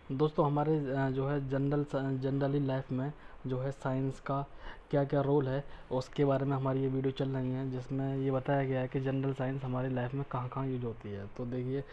दोस्तों हमारे जो है जनरली लाइफ में जो है साइंस का क्या क्या रोल है उसके बारे में हमारी ये वीडियो चल रही है, जिसमें ये बताया गया है कि जनरल साइंस हमारी लाइफ में कहाँ कहाँ यूज होती है। तो देखिए,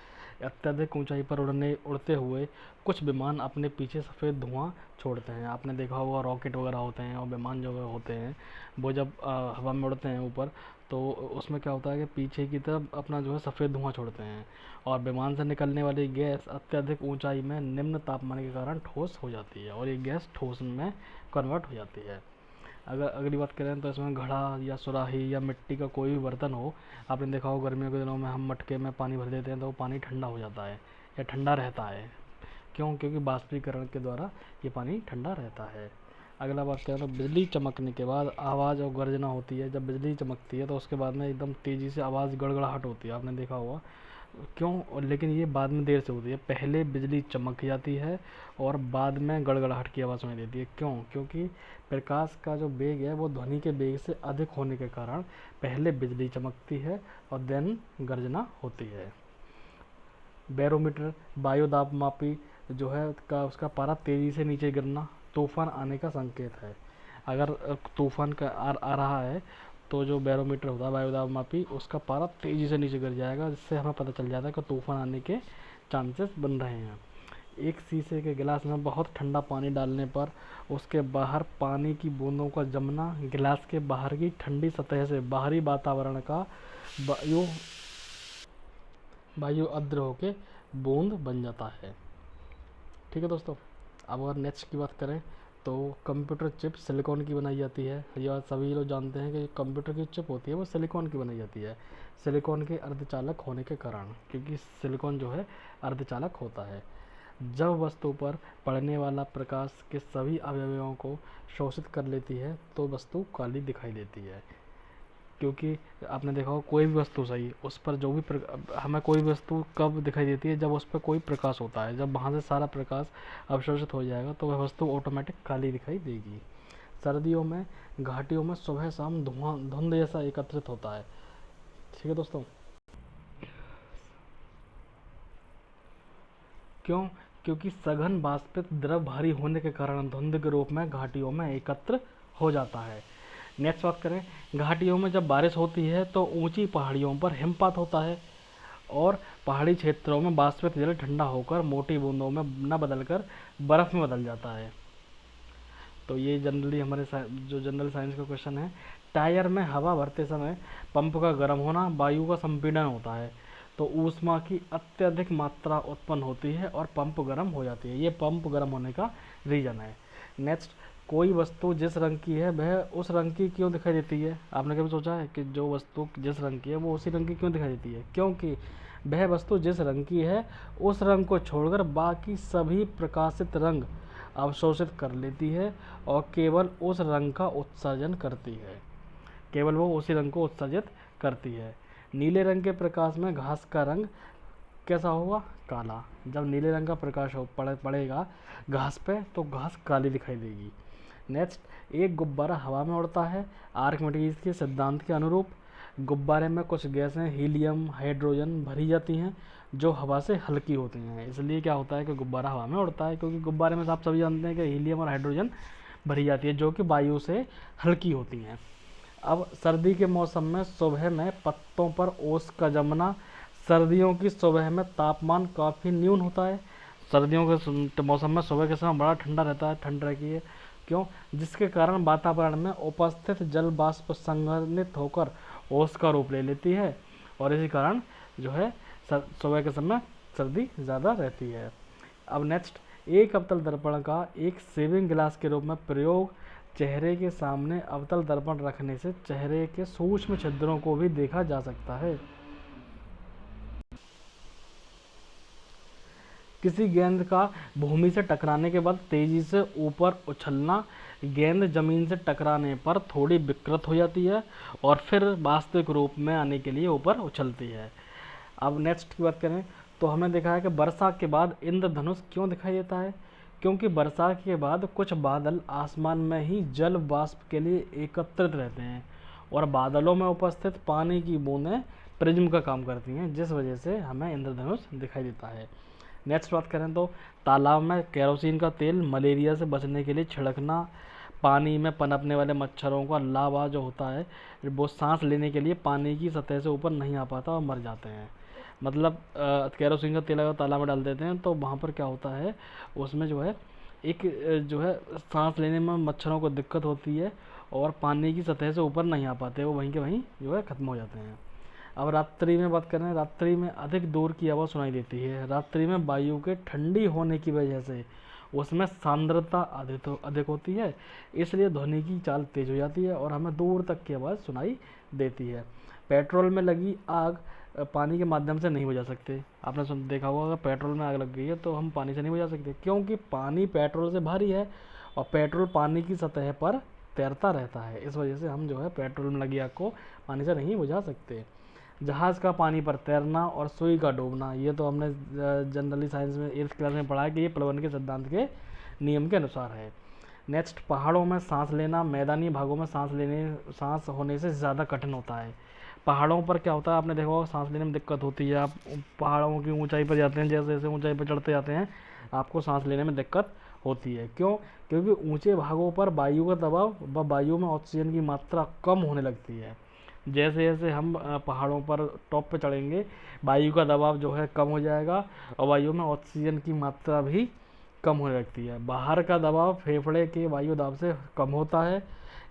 अत्यधिक ऊंचाई पर उड़ते हुए कुछ विमान अपने पीछे सफ़ेद धुआं छोड़ते हैं। आपने देखा होगा रॉकेट वगैरह होते हैं और विमान जो होते हैं वो जब हवा में उड़ते हैं ऊपर, तो उसमें क्या होता है कि पीछे की तरफ अपना जो है सफ़ेद धुआं छोड़ते हैं, और विमान से निकलने वाली गैस अत्यधिक ऊंचाई में निम्न तापमान के कारण ठोस हो जाती है और ये गैस ठोस में कन्वर्ट हो जाती है। अगर अगली बात करें तो इसमें घड़ा या सुराही या मिट्टी का कोई भी बर्तन हो, आपने देखा हो गर्मियों के दिनों में हम मटके में पानी भर देते हैं तो वो पानी ठंडा हो जाता है या ठंडा रहता है। क्यों? क्योंकि बाष्पीकरण के द्वारा ये पानी ठंडा रहता है। अगला बात करें तो बिजली चमकने के बाद आवाज़ और गर्जना होती है। जब बिजली चमकती है तो उसके बाद में एकदम तेज़ी से आवाज़ गड़गड़ाहट होती है, आपने देखा होगा। क्यों? और लेकिन ये बाद में देर से होती है, पहले बिजली चमक जाती है और बाद में गड़गड़ाहट की आवाज़ सुनाई देती है। क्यों? क्योंकि प्रकाश का जो वेग है वो ध्वनि के वेग से अधिक होने के कारण पहले बिजली चमकती है और देन गर्जना होती है। बैरोमीटर वायु दाब मापी जो है का उसका पारा तेज़ी से नीचे गिरना तूफान आने का संकेत है। अगर तूफान का आ रहा है तो जो बैरोमीटर होता है वायु दाब मापी, उसका पारा तेज़ी से नीचे गिर जाएगा, जिससे हमें पता चल जाता है कि तूफान आने के चांसेस बन रहे हैं। एक शीशे के गिलास में बहुत ठंडा पानी डालने पर उसके बाहर पानी की बूंदों का जमना गिलास के बाहर की ठंडी सतह से बाहरी वातावरण का वायु वायु अद्र होके बूंद बन जाता है। ठीक है दोस्तों, अब अगर नेक्स्ट की बात करें तो कंप्यूटर चिप सिलिकॉन की बनाई जाती है। यह सभी लोग जानते हैं कि कंप्यूटर की चिप होती है वो सिलिकॉन की बनाई जाती है, सिलिकॉन के अर्धचालक होने के कारण, क्योंकि सिलिकॉन जो है अर्धचालक होता है। जब वस्तु पर पड़ने वाला प्रकाश के सभी अवयवों को शोषित कर लेती है तो वस्तु काली दिखाई देती है। क्योंकि आपने देखा हो कोई भी वस्तु सही उस पर जो भी हमें कोई भी वस्तु कब दिखाई देती है, जब उस पर कोई प्रकाश होता है। जब वहाँ से सारा प्रकाश अवशोषित हो जाएगा तो वह वस्तु ऑटोमेटिक काली दिखाई देगी। सर्दियों में घाटियों में सुबह शाम धुआं धुंध जैसा एकत्रित होता है। ठीक है दोस्तों, क्यों? क्योंकि सघन वाष्पित द्रव भारी होने के कारण धुंध के रूप में घाटियों में एकत्र हो जाता है। नेक्स्ट बात करें, घाटियों में जब बारिश होती है तो ऊंची पहाड़ियों पर हिमपात होता है और पहाड़ी क्षेत्रों में वाष्पित जल ठंडा होकर मोटी बूंदों में न बदलकर बर्फ में बदल जाता है। तो ये जनरली हमारे जो जनरल साइंस का क्वेश्चन है। टायर में हवा भरते समय पंप का गर्म होना वायु का संपीड़न होता है, तो ऊष्मा की अत्यधिक मात्रा उत्पन्न होती है और पंप गर्म हो जाती है। ये पंप गर्म होने का रीज़न है। नेक्स्ट, कोई वस्तु जिस रंग की है वह उस रंग की क्यों दिखाई देती है? आपने कभी सोचा है कि जो वस्तु जिस रंग की है वो उसी रंग की क्यों दिखाई देती है? क्योंकि वह वस्तु जिस रंग की है उस रंग को छोड़कर बाकी सभी प्रकाशित रंग अवशोषित कर लेती है और केवल उस रंग का उत्सर्जन करती है। केवल वो उसी रंग को उत्सर्जित करती है। नीले रंग के प्रकाश में घास का रंग कैसा होगा? काला। जब नीले रंग का प्रकाश पड़ेगा घास पे तो घास काली दिखाई देगी। नेक्स्ट, एक गुब्बारा हवा में उड़ता है आर्किमिडीज के सिद्धांत के अनुरूप। गुब्बारे में कुछ गैसें हीलियम हाइड्रोजन भरी जाती हैं जो हवा से हल्की होती हैं। इसलिए क्या होता है कि गुब्बारा हवा में उड़ता है, क्योंकि गुब्बारे में आप सभी जानते हैं कि हीलियम और हाइड्रोजन भरी जाती है जो कि वायु से हल्की होती हैं। अब सर्दी के मौसम में सुबह में पत्तों पर ओस का जमना। सर्दियों की सुबह में तापमान काफ़ी न्यून होता है। सर्दियों के मौसम में सुबह के समय बड़ा ठंडा रहता है, ठंड रहती है। क्यों? जिसके कारण वातावरण में उपस्थित जल वाष्प संघनित होकर ओस का रूप ले लेती है और इसी कारण जो है सुबह के समय सर्दी ज़्यादा रहती है। अब नेक्स्ट, एक अवतल दर्पण का एक सेविंग गिलास के रूप में प्रयोग। चेहरे के सामने अवतल दर्पण रखने से चेहरे के सूक्ष्म छिद्रों को भी देखा जा सकता है। किसी गेंद का भूमि से टकराने के बाद तेजी से ऊपर उछलना। गेंद जमीन से टकराने पर थोड़ी विकृत हो जाती है और फिर वास्तविक रूप में आने के लिए ऊपर उछलती है। अब नेक्स्ट की बात करें तो हमें देखा है कि वर्षा के बाद इंद्रधनुष क्यों दिखाई देता है? क्योंकि वर्षा के बाद कुछ बादल आसमान में ही जल वाष्प के लिए एकत्रित रहते हैं और बादलों में उपस्थित पानी की बूंदें प्रिज्म का काम करती हैं, जिस वजह से हमें इंद्रधनुष दिखाई देता है। नेक्स्ट बात करें तो तालाब में केरोसिन का तेल मलेरिया से बचने के लिए छिड़कना, पानी में पनपने वाले मच्छरों का लार्वा जो होता है वो सांस लेने के लिए पानी की सतह से ऊपर नहीं आ पाता और मर जाते हैं। मतलब केरोसिन का तेल अगर तालाब में डाल देते हैं तो वहाँ पर क्या होता है, उसमें जो है एक जो है सांस लेने में मच्छरों को दिक्कत होती है और पानी की सतह से ऊपर नहीं आ पाते, वो वहीं के वहीं जो है ख़त्म हो जाते हैं। अब रात्रि में बात करें, रात्रि में अधिक दूर की आवाज़ सुनाई देती है। रात्रि में वायु के ठंडी होने की वजह से उसमें सांद्रता अधिक होती है, इसलिए ध्वनि की चाल तेज हो जाती है और हमें दूर तक की आवाज़ सुनाई देती है। पेट्रोल में लगी आग पानी के माध्यम से नहीं बुझा सकते। आपने देखा होगा अगर पेट्रोल में आग लग गई है तो हम पानी से नहीं बुझा सकते, क्योंकि पानी पेट्रोल से भारी है और पेट्रोल पानी की सतह पर तैरता रहता है। इस वजह से हम जो है पेट्रोल में लगी आग को पानी से नहीं बुझा सकते। जहाज़ का पानी पर तैरना और सुई का डूबना, ये तो हमने जनरली साइंस में 8th क्लास में पढ़ा है कि ये प्लवन के सिद्धांत के नियम के अनुसार है। नेक्स्ट, पहाड़ों में सांस लेना मैदानी भागों में सांस होने से ज़्यादा कठिन होता है। पहाड़ों पर क्या होता है, आपने देखा होगा सांस लेने में दिक्कत होती है। आप पहाड़ों की ऊंचाई पर जाते हैं, जैसे जैसे ऊंचाई पर चढ़ते जाते हैं आपको सांस लेने में दिक्कत होती है। क्यों? क्योंकि ऊंचे भागों पर वायु का दबाव व वायु में ऑक्सीजन की मात्रा कम होने लगती है। जैसे जैसे हम पहाड़ों पर टॉप पे चढ़ेंगे वायु का दबाव जो है कम हो जाएगा और वायु में ऑक्सीजन की मात्रा भी कम होने लगती है। बाहर का दबाव फेफड़े के वायु दाब से कम होता है,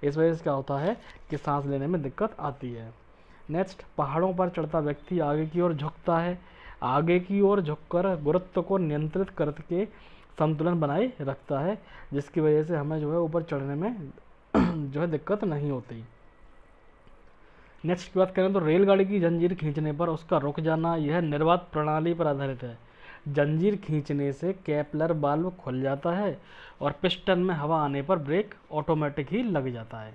इस वजह से क्या होता है कि सांस लेने में दिक्कत आती है। नेक्स्ट, पहाड़ों पर चढ़ता व्यक्ति आगे की ओर झुकता है। आगे की ओर झुककर गुरुत्व को नियंत्रित करके संतुलन बनाए रखता है, जिसकी वजह से हमें जो है ऊपर चढ़ने में जो है दिक्कत नहीं होती। नेक्स्ट की बात करें तो रेलगाड़ी की जंजीर खींचने पर उसका रुक जाना, यह निर्वात प्रणाली पर आधारित है। जंजीर खींचने से कैपलर वाल्व खुल जाता है और पिस्टन में हवा आने पर ब्रेक ऑटोमेटिक ही लग जाता है।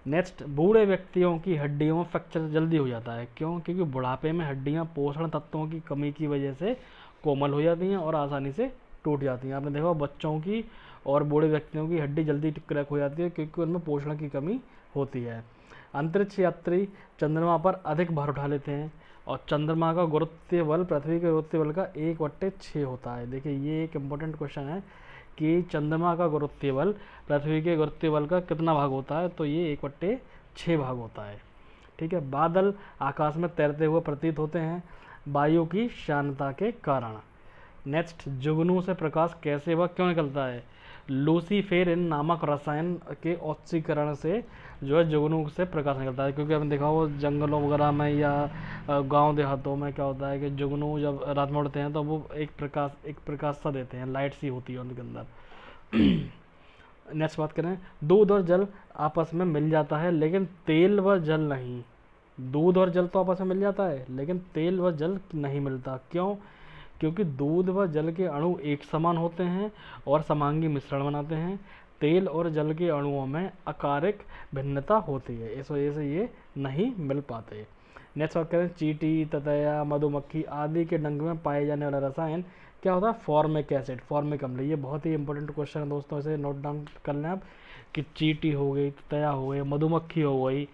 नेक्स्ट, बूढ़े व्यक्तियों की हड्डियों में फ्रैक्चर जल्दी हो जाता है। क्यों? क्योंकि बुढ़ापे में हड्डियां पोषण तत्वों की कमी की वजह से कोमल हो जाती हैं और आसानी से टूट जाती हैं। आपने देखा बच्चों की और बूढ़े व्यक्तियों की हड्डी जल्दी क्रैक हो जाती है क्योंकि उनमें पोषण की कमी होती है। अंतरिक्ष यात्री चंद्रमा पर अधिक भार उठा लेते हैं और चंद्रमा का गुरुत्वीय बल पृथ्वी के गुरुत्वीय बल का 1/6 होता है। देखिए ये एक इम्पोर्टेंट क्वेश्चन है कि चंद्रमा का गुरुत्वीय बल पृथ्वी के गुरुत्वीय बल का कितना भाग होता है, तो ये 1/6 भाग होता है। ठीक है। बादल आकाश में तैरते हुए प्रतीत होते हैं वायु की शांतता के कारण। नेक्स्ट, जुगनू से प्रकाश कैसे व क्यों निकलता है? लूसीफेरिन नामक रसायन के ऑक्सीकरण से जो है जुगनू से प्रकाश निकलता है। क्योंकि आपने देखा हो जंगलों वगैरह में या गांव देहातों में क्या होता है कि जुगनू जब रात में उड़ते हैं तो वो एक प्रकाश सा देते हैं, लाइट सी होती है उनके अंदर। नेक्स्ट बात करें, दूध और जल आपस में मिल जाता है लेकिन तेल व जल नहीं। दूध और जल तो आपस में मिल जाता है लेकिन तेल व जल नहीं मिलता। क्यों? क्योंकि दूध व जल के अणु एक समान होते हैं और समांगी मिश्रण बनाते हैं। तेल और जल के अणुओं में आकारिक भिन्नता होती है, इस वजह से ये नहीं मिल पाते। नेक्स्ट बात करें, चींटी, ततैया, मधुमक्खी आदि के डंक में पाए जाने वाला रसायन क्या होता है? फॉर्मिक एसिड, फॉर्मिक अम्ल। ये बहुत ही इंपॉर्टेंट क्वेश्चन है दोस्तों, इसे नोट डाउन कर लें आप कि चींटी हो गई, ततैया हो गई, मधुमक्खी हो गई,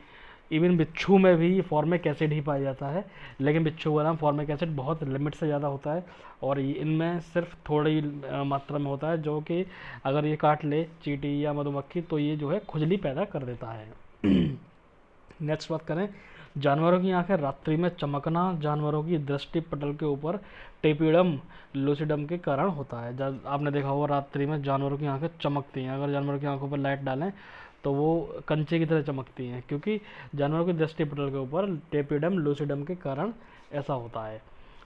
इवन बिच्छू में भी फॉर्मिक एसिड ही पाया जाता है, लेकिन बिच्छू वगैरह में फॉर्मिक एसिड बहुत लिमिट से ज़्यादा होता है और इनमें सिर्फ थोड़ी मात्रा में होता है, जो कि अगर ये काट ले चींटी या मधुमक्खी तो ये जो है खुजली पैदा कर देता है। नेक्स्ट बात करें, जानवरों की आंखें रात्रि में चमकना जानवरों की दृष्टि पटल के ऊपर टेपिडम लूसिडम के कारण होता है। जब आपने देखा होगा रात्रि में जानवरों की आंखें चमकती हैं, अगर जानवरों की आंखों पर लाइट डालें तो वो कंचे की तरह चमकती हैं, क्योंकि जानवरों की दृष्टि पटल के ऊपर टेपिडम लूसिडम के कारण ऐसा होता है।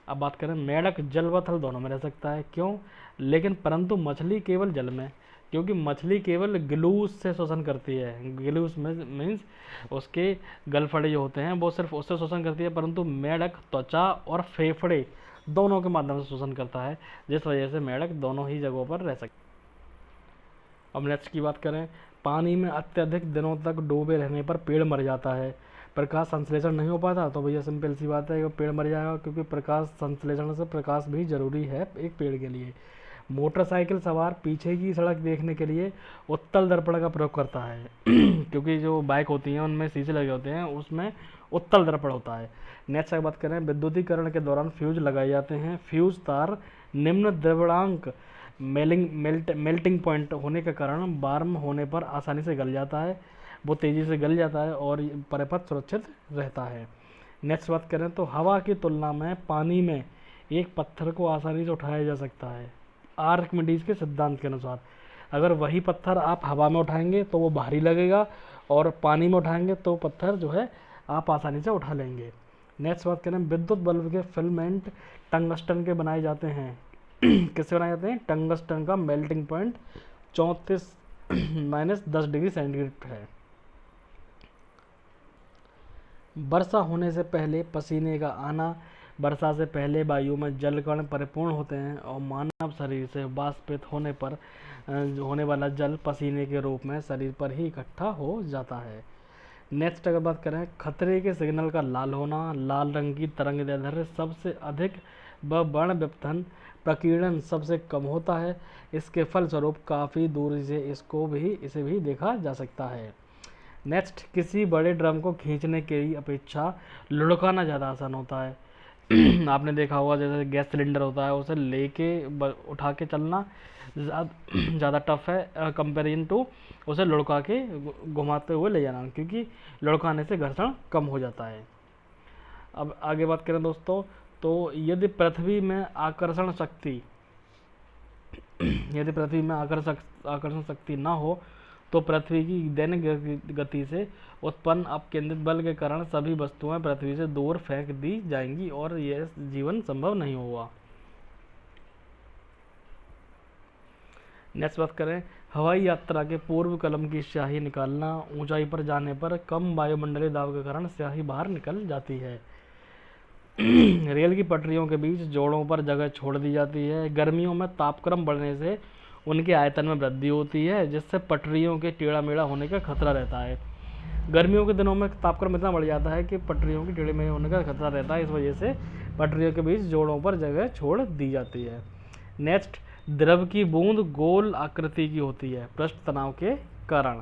अब बात करें, मेंढक जल व थल दोनों में रह सकता है। क्यों? लेकिन परंतु मछली केवल जल में, क्योंकि मछली केवल गिलूस से शोषण करती है। गिलूस में मीन्स उसके गलफड़े जो होते हैं वो सिर्फ उससे शोषण करती है, परंतु मेंढक त्वचा और फेफड़े दोनों के माध्यम से शोषण करता है, जिस वजह से मेंढक दोनों ही जगहों पर रह सकता है। अब नेक्स्ट की बात करें, पानी में अत्यधिक दिनों तक डूबे रहने पर पेड़ मर जाता है। प्रकाश संश्लेषण नहीं हो पाता, तो भैया सिंपल सी बात है कि पेड़ मर जाएगा, क्योंकि प्रकाश संश्लेषण से प्रकाश भी जरूरी है एक पेड़ के लिए। मोटरसाइकिल सवार पीछे की सड़क देखने के लिए उत्तल दर्पण का प्रयोग करता है क्योंकि जो बाइक होती हैं उनमें शीशे लगे होते हैं, उसमें उत्तल दर्पण होता है। नेक्स्ट बात करें, विद्युतीकरण के दौरान फ्यूज लगाए जाते हैं। फ्यूज तार निम्न द्रव्यणांक मेल्टिंग पॉइंट होने के कारण वार्म होने पर आसानी से गल जाता है, वो तेज़ी से गल जाता है और परिपथ सुरक्षित रहता है। नेक्स्ट बात करें तो हवा की तुलना में पानी में एक पत्थर को आसानी से उठाया जा सकता है। आर्किमिडीज के सिद्धांत के अनुसार अगर वही पत्थर आप हवा में उठाएंगे तो वो भारी लगेगा और पानी में उठाएंगे तो पत्थर जो है आप आसानी से उठा लेंगे। नेक्स्ट बात करें, विद्युत बल्ब के फिलामेंट टंगस्टन के बनाए जाते हैं। किससे बनाए जाते हैं? टंगस्टन का मेल्टिंग पॉइंट 34 - 10 डिग्री सेंटीग्रेड है। वर्षा होने से पहले पसीने का आना। वर्षा से पहले वायु में जल कण परिपूर्ण होते हैं और मानव शरीर से वाष्पित होने पर होने वाला जल पसीने के रूप में शरीर पर ही इकट्ठा हो जाता है। नेक्स्ट अगर बात करें, खतरे के सिग्नल का लाल होना। लाल रंग की तरंगदैर्ध्य सबसे अधिक व वर्णव्यपथन प्रकीर्णन सबसे कम होता है। इसके फलस्वरूप काफ़ी दूरी से इसे भी देखा जा सकता है। नेक्स्ट, किसी बड़े ड्रम को खींचने की अपेक्षा लुढ़काना ज़्यादा आसान होता है। आपने देखा होगा जैसे गैस सिलेंडर होता है, उसे लेके उठा के चलना ज़्यादा टफ है कंपेरिजन टू उसे लुढ़का के घुमाते हुए ले जाना, क्योंकि लुढ़काने से घर्षण कम हो जाता है। अब आगे बात करें दोस्तों, तो यदि पृथ्वी में आकर्षण शक्ति ना हो तो पृथ्वी की दैनिक गति से उत्पन्न अपकेंद्रित बल के कारण सभी वस्तुएं पृथ्वी से दूर फेंक दी जाएंगी और यह जीवन संभव नहीं होगा। नेक्स्ट बात करें, हवाई यात्रा के पूर्व कलम की स्याही निकालना। ऊंचाई पर जाने पर कम वायुमंडलीय दाब के कारण स्याही बाहर निकल जाती है। रेल की पटरियों के बीच जोड़ों पर जगह छोड़ दी जाती है। गर्मियों में तापक्रम बढ़ने से उनके आयतन में वृद्धि होती है, जिससे पटरियों के टेढ़ा मेढ़ा होने का खतरा रहता है। गर्मियों के दिनों में तापक्रम इतना बढ़ जाता है कि पटरियों के टेढ़े मेढ़े होने का खतरा रहता है, इस वजह से पटरियों के बीच जोड़ों पर जगह छोड़ दी जाती है। नेक्स्ट, द्रव की बूंद गोल आकृति की होती है पृष्ठ तनाव के कारण।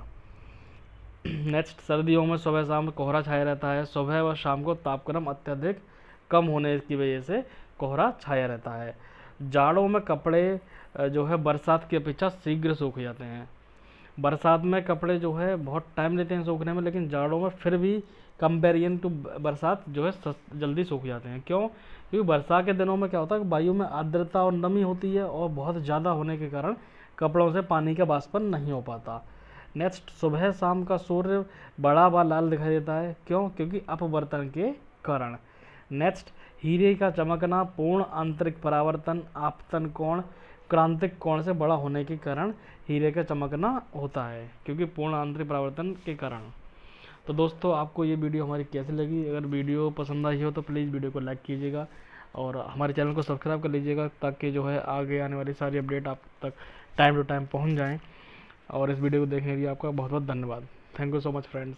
नेक्स्ट, सर्दियों में सुबह शाम कोहरा छाया रहता है। सुबह व शाम को तापक्रम अत्यधिक कम होने की वजह से कोहरा छाया रहता है। जाड़ों में कपड़े जो है बरसात की अपेक्षा शीघ्र सूख जाते हैं। बरसात में कपड़े जो है बहुत टाइम लेते हैं सूखने में, लेकिन जाड़ों में फिर भी कंपेरिजन टू बरसात जो है जल्दी सूख जाते हैं। क्यों? क्योंकि बरसात के दिनों में क्या होता है कि वायु में आर्द्रता और नमी होती है और बहुत ज़्यादा होने के कारण कपड़ों से पानी का वाष्पन नहीं हो पाता। नेक्स्ट, सुबह शाम का सूर्य बड़ा व लाल दिखाई देता है। क्यों? क्योंकि अपवर्तन के कारण। नेक्स्ट, हीरे का चमकना पूर्ण आंतरिक परावर्तन आपतन कोण क्रांतिक कोण से बड़ा होने के कारण हीरे का चमकना होता है, क्योंकि पूर्ण आंतरिक परावर्तन के कारण। तो दोस्तों, आपको ये वीडियो हमारी कैसी लगी? अगर वीडियो पसंद आई हो तो प्लीज़ वीडियो को लाइक कीजिएगा और हमारे चैनल को सब्सक्राइब कर लीजिएगा, ताकि जो है आगे आने वाली सारी अपडेट आप तक टाइम टू टाइम पहुँच जाएँ। और इस वीडियो को देखने के लिए आपका बहुत बहुत धन्यवाद। Thank you so much friends.